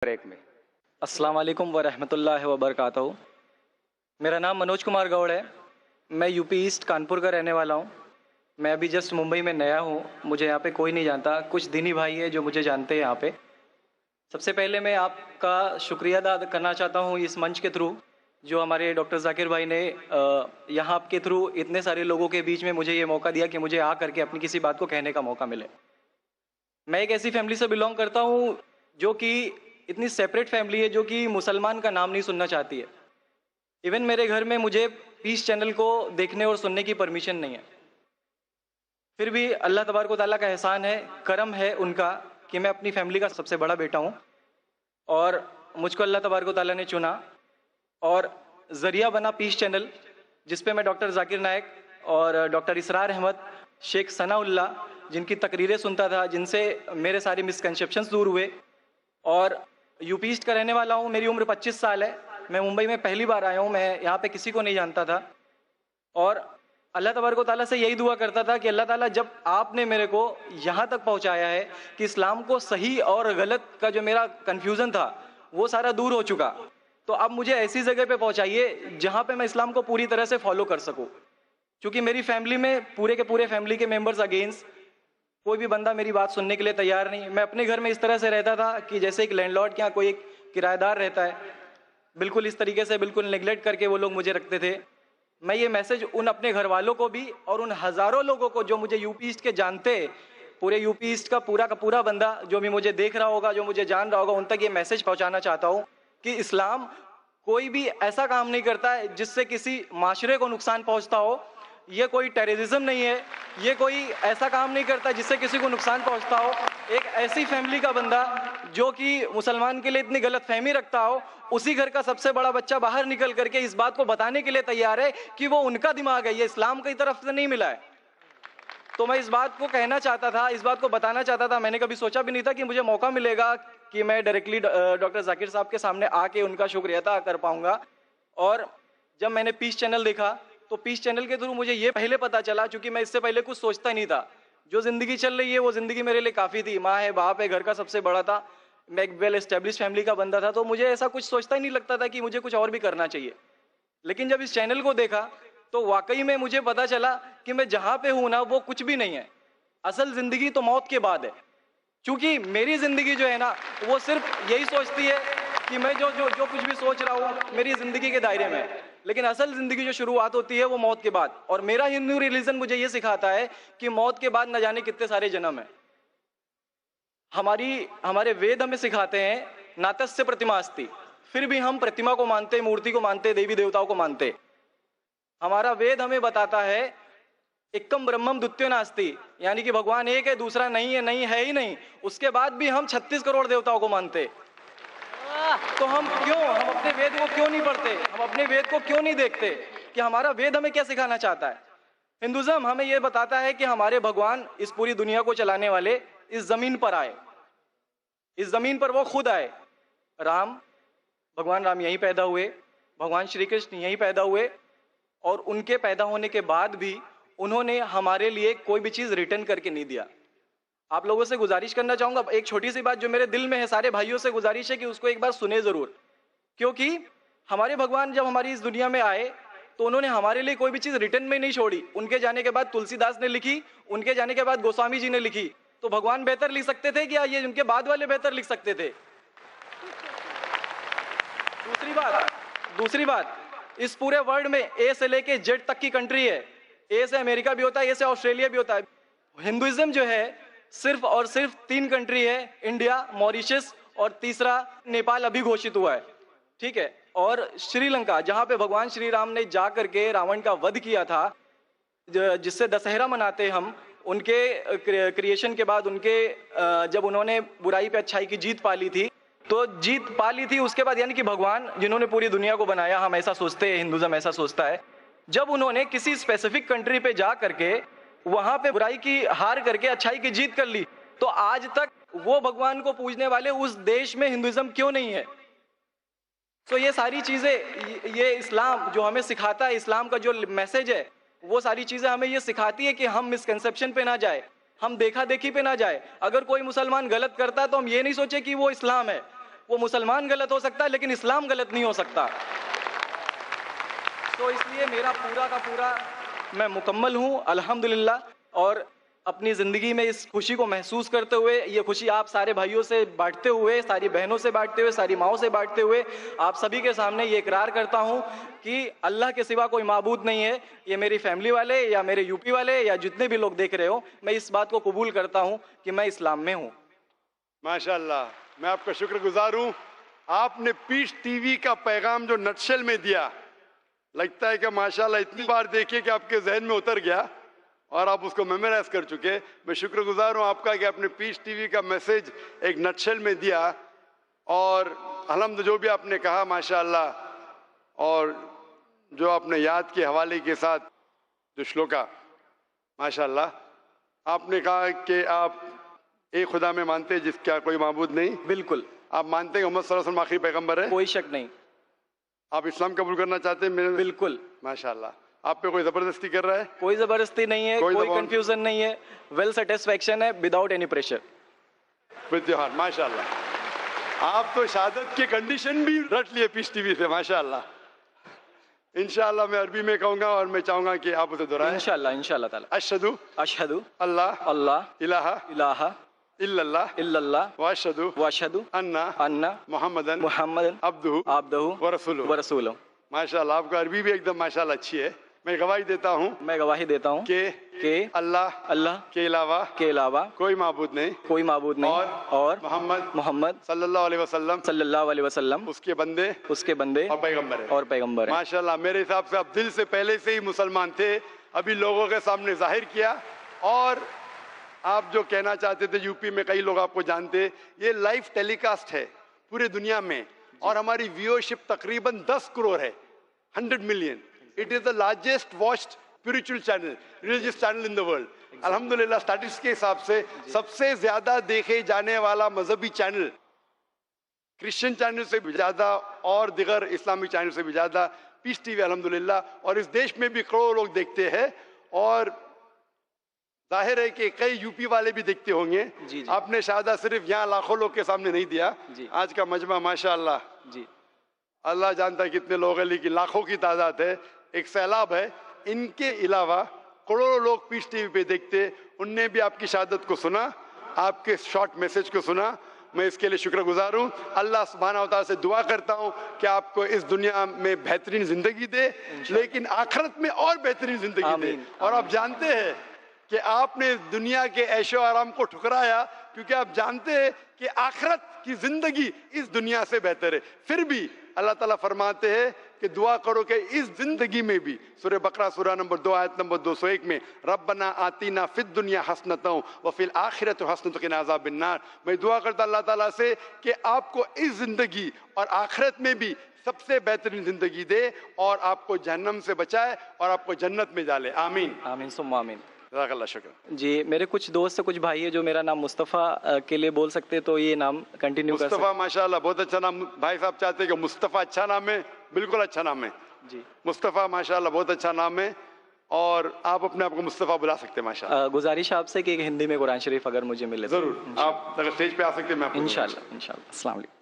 Break में। अस्सलाम वालेकुम वरहमतुल्लाहि वबरकातुहू। मेरा नाम मनोज कुमार गौड़ है। मैं यूपी ईस्ट कानपुर का रहने वाला हूँ। मैं अभी जस्ट मुंबई में नया हूँ, मुझे यहाँ पे कोई नहीं जानता, कुछ दीनी भाई है जो मुझे जानते हैं यहाँ पे। सबसे पहले मैं आपका शुक्रिया अदा करना चाहता हूँ इस मंच के थ्रू, जो हमारे डॉक्टर जाकिर भाई ने यहाँ के थ्रू इतने सारे लोगों के बीच में मुझे ये मौका दिया कि मुझे आ करके अपनी किसी बात को कहने का मौका मिले। मैं एक ऐसी फैमिली से बिलोंग करता हूँ जो कि इतनी सेपरेट फैमिली है, जो कि मुसलमान का नाम नहीं सुनना चाहती है। इवन मेरे घर में मुझे पीस चैनल को देखने और सुनने की परमिशन नहीं है। फिर भी अल्लाह तबारक व तआला का एहसान है, करम है उनका कि मैं अपनी फैमिली का सबसे बड़ा बेटा हूँ और मुझको अल्लाह तबारक व तआला ने चुना और ज़रिया बना पीस चैनल, जिस पे मैं डॉक्टर जाकिर नायक और डॉक्टर इसरार अहमद, शेख सनाउल्ला, जिनकी तकरीरें सुनता था, जिनसे मेरे सारे मिसकंसेप्शंस दूर हुए। और यूपी ईस्ट का रहने वाला हूँ। मेरी उम्र 25 साल है। मैं मुंबई में पहली बार आया हूँ। मैं यहाँ पे किसी को नहीं जानता था और अल्लाह तबारक व तआला से यही दुआ करता था कि अल्लाह ताला, जब आपने मेरे को यहाँ तक पहुँचाया है कि इस्लाम को सही और गलत का जो मेरा कन्फ्यूज़न था वो सारा दूर हो चुका, तो अब मुझे ऐसी जगह पे पहुँचाइए जहाँ पे मैं इस्लाम को पूरी तरह से फॉलो कर सकूँ। क्योंकि मेरी फैमिली में पूरे के पूरे फैमिली के मेंबर्स अगेंस्ट, कोई भी बंदा मेरी बात सुनने के लिए तैयार नहीं। मैं अपने घर में इस तरह से रहता था कि जैसे एक लैंडलॉर्ड के यहाँ कोई एक किराएदार रहता है, बिल्कुल इस तरीके से, बिल्कुल नेग्लेक्ट करके वो लोग मुझे रखते थे। मैं ये मैसेज उन अपने घर वालों को भी और उन हज़ारों लोगों को जो मुझे यूपी ईस्ट के जानते, पूरे यूपी ईस्ट का पूरा बंदा जो भी मुझे देख रहा होगा, जो मुझे जान रहा होगा, उन तक ये मैसेज पहुँचाना चाहता हूँ कि इस्लाम कोई भी ऐसा काम नहीं करता है जिससे किसी माशरे को नुकसान पहुँचता हो। ये कोई टेररिज्म नहीं है, ये कोई ऐसा काम नहीं करता जिससे किसी को नुकसान पहुंचता हो। एक ऐसी फैमिली का बंदा जो कि मुसलमान के लिए इतनी गलत फहमी रखता हो, उसी घर का सबसे बड़ा बच्चा बाहर निकल करके इस बात को बताने के लिए तैयार है कि वो उनका दिमाग है, ये इस्लाम की तरफ से नहीं मिला है। तो मैं इस बात को कहना चाहता था, इस बात को बताना चाहता था। मैंने कभी सोचा भी नहीं था कि मुझे मौका मिलेगा कि मैं डायरेक्टली डॉक्टर जाकिर साहब के सामने आके उनका शुक्रिया अदा कर पाऊंगा। और जब मैंने पीस चैनल देखा तो पीस चैनल के थ्रू मुझे ये पहले पता चला, क्योंकि मैं इससे पहले कुछ सोचता नहीं था। जो ज़िंदगी चल रही है वो ज़िंदगी मेरे लिए काफ़ी थी। माँ है, बाप है, घर का सबसे बड़ा था, मैं एक वेल एस्टेब्लिश फैमिली का बंदा था, तो मुझे ऐसा कुछ सोचता ही नहीं लगता था कि मुझे कुछ और भी करना चाहिए। लेकिन जब इस चैनल को देखा तो वाकई में मुझे पता चला कि मैं जहाँ पे हूँ ना, वो कुछ भी नहीं है। असल ज़िंदगी तो मौत के बाद है। क्योंकि मेरी ज़िंदगी जो है ना, वो सिर्फ यही सोचती है कि मैं जो जो जो कुछ भी सोच रहा हूँ मेरी ज़िंदगी के दायरे में, लेकिन असल ज़िंदगी जो शुरुआत होती है वो मौत के बाद। और मेरा हिंदू रिलीजन मुझे ये सिखाता है कि मौत के बाद न जाने कितने सारे जन्म हैं। हमारे वेद हमें सिखाते हैं नातस्य प्रतिमा अस्ति, फिर भी हम प्रतिमा को मानते, मूर्ति को मानते, देवी देवताओं को मानते। हमारा वेद हमें बताता है एकम ब्रह्मम द्वितीयो नास्ति, यानी कि भगवान एक है, दूसरा नहीं है, नहीं है ही नहीं। उसके बाद भी हम 36 करोड़ देवताओं को मानते। तो हम अपने वेद को क्यों नहीं पढ़ते? हम अपने वेद को क्यों नहीं देखते कि हमारा वेद हमें क्या सिखाना चाहता है? हिंदुज़म हमें यह बताता है कि हमारे भगवान इस पूरी दुनिया को चलाने वाले इस जमीन पर आए, इस जमीन पर वो खुद आए। भगवान राम यहीं पैदा हुए, भगवान श्री कृष्ण यहीं पैदा हुए, और उनके पैदा होने के बाद भी उन्होंने हमारे लिए कोई भी चीज़ रिटर्न करके नहीं दिया। आप लोगों से गुजारिश करना चाहूंगा, एक छोटी सी बात जो मेरे दिल में है, सारे भाइयों से गुजारिश है कि उसको एक बार सुने जरूर। क्योंकि हमारे भगवान जब हमारी इस दुनिया में आए तो उन्होंने हमारे लिए कोई भी चीज रिटर्न में नहीं छोड़ी। उनके जाने के बाद तुलसीदास ने लिखी, उनके जाने के बाद गोस्वामी जी ने लिखी। तो भगवान बेहतर लिख सकते थे क्या? ये उनके बाद वाले बेहतर लिख सकते थे? दूसरी बात, इस पूरे वर्ल्ड में ए से लेके जेड तक की कंट्री है। ए से अमेरिका भी होता है, ए से ऑस्ट्रेलिया भी होता है। हिंदुइज्म जो है सिर्फ और सिर्फ 3 कंट्री है, इंडिया, मॉरिशस और तीसरा नेपाल अभी घोषित हुआ है, ठीक है। और श्रीलंका, जहां पे भगवान श्री राम ने जा करके रावण का वध किया था, जिससे दशहरा मनाते हम, उनके क्रिएशन के बाद, जब उन्होंने बुराई पे अच्छाई की जीत पा ली थी, तो जीत पा ली थी उसके बाद, यानी कि भगवान जिन्होंने पूरी दुनिया को बनाया, हम ऐसा सोचते हैं, हिंदुज़म ऐसा सोचता है, जब उन्होंने किसी स्पेसिफिक कंट्री पे जा करके वहां पे बुराई की हार करके अच्छाई की जीत कर ली, तो आज तक वो भगवान को पूजने वाले उस देश में हिंदुइज्म क्यों नहीं है? तो ये सारी चीजें, ये इस्लाम जो हमें सिखाता है, इस्लाम का जो मैसेज है, वो सारी चीजें हमें ये सिखाती है कि हम मिसकंसेप्शन पे ना जाए, हम देखा देखी पे ना जाए। अगर कोई मुसलमान गलत करता है तो हम ये नहीं सोचे कि वो इस्लाम है, वो मुसलमान गलत हो सकता है लेकिन इस्लाम गलत नहीं हो सकता। तो इसलिए मेरा पूरा का पूरा मैं मुकम्मल हूँ अल्हम्दुलिल्लाह, और अपनी ज़िंदगी में इस खुशी को महसूस करते हुए, ये खुशी आप सारे भाइयों से बांटते हुए, सारी बहनों से बांटते हुए, सारी माओं से बांटते हुए, आप सभी के सामने ये इकरार करता हूँ कि अल्लाह के सिवा कोई माबूद नहीं है। ये मेरी फैमिली वाले या मेरे यूपी वाले या जितने भी लोग देख रहे हो, मैं इस बात को कबूल करता हूँ कि मैं इस्लाम में हूँ। माशाल्लाह, मैं आपका शुक्रगुजार हूँ। आपने पीस टीवी का पैगाम जो नटशेल में दिया, लगता है कि माशाल्लाह इतनी बार देखिए कि आपके जहन में उतर गया और आप उसको मेमोराइज कर चुके। मैं शुक्रगुजार हूँ आपका कि आपने पीस टीवी का मैसेज एक नटशेल में दिया, और अल्हम्दुलिल्लाह जो भी आपने कहा माशाल्लाह, और जो आपने याद के हवाले के साथ जो श्लोका, माशाल्लाह आपने कहा कि आप एक खुदा में मानते हैं जिसका कोई माबूद नहीं। बिल्कुल। आप मानते हैं मोहम्मद सल्लल्लाहु अलैहि वसल्लम आखिरी पैगंबर है। कोई शक नहीं। आप इस्लाम कबूल करना चाहते हैं मेरे? बिल्कुल। माशाल्लाह। आप पे कोई जबरदस्ती कर रहा है? कोई जबरदस्ती नहीं है, कोई कंफ्यूजन नहीं है, वेल सेटिस्फैक्शन है, without any pressure. With your heart. माशाल्लाह, आप तो शहादत के कंडीशन भी रट लिए पीस टीवी से। माशाल्लाह। इंशाल्लाह मैं अरबी में कहूंगा और मैं चाहूंगा कि आप उसे दोहराएं। इंशाल्लाह इंशाल्लाह ताला। अशहदु अशहदु अल्लाह अल्लाह इलाहा इलाहा इल्लल्लाह इल्लल्लाह व अशहदु व अशहदु अन्ना अन्ना मुहम्मदन मुहम्मदन अब्दुहु अब्दुहु व रसूलुहु। व रसूलुहु। माशाल्लाह, आपका अरबी भी एकदम माशाल्लाह अच्छी है। मैं गवाही देता हूँ मैं गवाही देता हूँ कि अल्लाह के अलावा कोई माबूद नहीं, कोई माबूद नहीं, और मोहम्मद सल्लल्लाहु अलैहि वसल्लम उसके बंदे और पैगंबर हैं। माशाल्लाह, मेरे हिसाब से आप दिल से पहले से ही मुसलमान थे, अभी लोगों के सामने जाहिर किया। और आप जो कहना चाहते थे, यूपी में कई लोग आपको जानते, ये लाइव टेलीकास्ट है पूरे दुनिया में, और हमारी व्यूअरशिप तकरीबन 10 करोड़ है, 100 million. It is the largest watched spiritual channel, religious channel in the world. अल्हम्दुलिल्लाह, स्टैटिस्टिक्स के हिसाब से सबसे ज्यादा देखे जाने वाला मजहबी चैनल, क्रिश्चियन चैनल से भी ज्यादा और दिगर इस्लामिक चैनल से भी ज्यादा पीस टीवी अल्हम्दुलिल्लाह, और इस देश में भी करोड़ों लोग देखते हैं, और जाहिर है कि कई यूपी वाले भी देखते होंगे। जी। आपने शहादा सिर्फ यहाँ लाखों लोग के सामने नहीं दिया जी। आज का मजमा माशाल्लाह जी, अल्लाह जानता है कितने लोग हैं, लेकिन लाखों की तादाद है, एक सैलाब है। इनके अलावा करोड़ों लोग पीस टीवी पे देखते, उनने भी आपकी शहादत को सुना, आपके शॉर्ट मैसेज को सुना। मैं इसके लिए शुक्रगुजार हूँ। अल्लाह सुब्हानहू व तआला से दुआ करता हूँ कि आपको इस दुनिया में बेहतरीन जिंदगी दे, लेकिन आखिरत में और बेहतरीन जिंदगी दे। और आप जानते हैं कि आपने दुनिया के ऐशो आराम को ठुकराया, क्योंकि आप जानते हैं कि आखिरत की जिंदगी इस दुनिया से बेहतर है। फिर भी अल्लाह ताला फरमाते हैं कि दुआ करो कि इस जिंदगी में भी, सूरह बकरा सूरह नंबर 2 आयत नंबर 201 में, रब्बना आतीना फिद दुनिया हसनतों व फिल आखिरत हसनतों क़िना अज़ाबिन नार। मैं दुआ करता अल्लाह ताला से कि आपको इस जिंदगी और आखिरत में भी सबसे बेहतरीन जिंदगी दे, और आपको जहन्नम से बचाए और आपको जन्नत में डाले। आमीन आमीन सुम्मा आमीन। जज़ाकल्लाह शुक्र। जी, मेरे कुछ दोस्त, कुछ भाई है जो मेरा नाम मुस्तफ़ा के लिए बोल सकते, तो ये नाम कंटिन्यू कर सकते। मुस्तफ़ा माशाल्लाह बहुत अच्छा नाम। भाई साहब चाहते हैं कि मुस्तफ़ा अच्छा नाम है, बिल्कुल अच्छा नाम है जी। मुस्तफ़ा माशाल्लाह बहुत अच्छा नाम है, और आप अपने आप को मुस्तफ़ा बुला सकते हैं माशाल्लाह। गुजारिश आपसे कि हिंदी में कुरान शरीफ अगर मुझे मिले तो। जरूर, आप अगर स्टेज पे आ सकते हैं मैं आपको इंशाल्लाह इंशाल्लाह। अस्सलाम वालेकुम।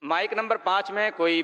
माइक नंबर 5 में कोई